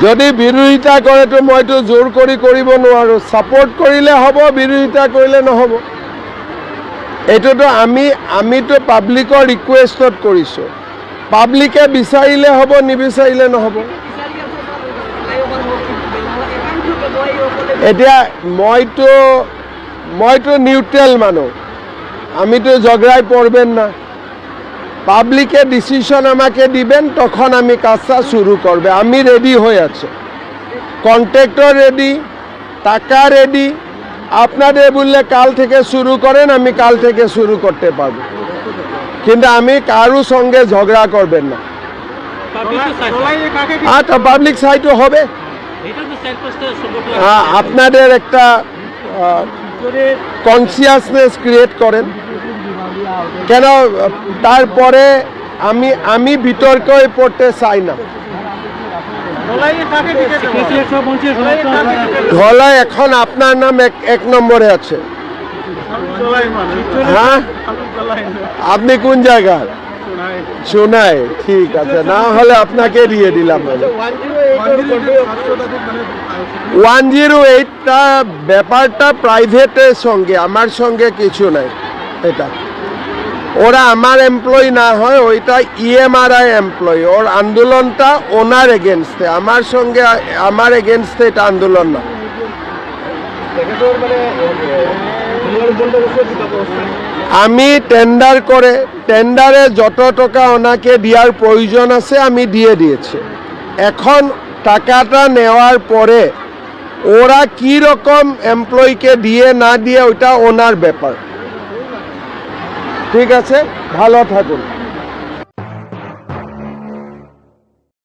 যদি বিৰোধিতা কৰে তো মইতো জোৰ কৰি কৰিব নোৱাৰো, সাপোর্ট কৰিলে হ'ব, বিৰোধিতা কৰিলে নহ'ব। এইটোতো আমিতো পাব্লিকৰ ৰিকুৱেষ্টত কৰিছোঁ, পাব্লিকে বিচাৰিলে হ'ব, নিবিচাৰিলে নহ'ব। এতিয়া মইতো নিউট্রেল মানুষ, আমিতো ঝগড়ায় পড়বেন না। পাবলিকে ডিসিশন আমাকে দিবেন, তখন আমি কাজটা শুরু করবে। আমি রেডি হয়ে আছে, কন্ট্রাক্টর রেডি, টাকা রেডি। আপনাদের বললে কাল থেকে শুরু করেন, আমি কাল থেকে শুরু করতে পারবো, কিন্তু আমি কারো সঙ্গে ঝগড়া করবেন না। হ্যাঁ, তো পাবলিক সাইটও হবে। হ্যাঁ, আপনাদের একটা কনসিয়াসনেস ক্রিয়েট করেন। কেন তারপরে আমি বিতর্কে পড়তে চাই না। ধলাই এখন আপনার নাম এক নম্বরে আছে। হ্যাঁ, আপনি কোন জায়গার? শোনাই, ঠিক আছে, না হলে আপনাকে দিয়ে দিলাম। 108টা ব্যাপারটা প্রাইভেটের সঙ্গে, আমার সঙ্গে কিছু নাই। এটা ওরা আমার এমপ্লয়ি না হয়, ওইটা ইএমআরআই এমপ্লয়ি। ওর আন্দোলনটা ওনার এগেনস্টে, আমার সঙ্গে আমার এগেনস্টে এটা আন্দোলন না। আমি টেন্ডার করে, টেন্ডারে যত টাকা ওনাকে দেওয়ার প্রয়োজন আছে আমি দিয়ে দিয়েছি। এখন টাকাটা নেওয়ার পরে ওরা কি রকম এমপ্লয়িকে দিয়ে না দিয়ে ওইটা ওনার ব্যাপার। ঠিক আছে, ভালো থাকুন।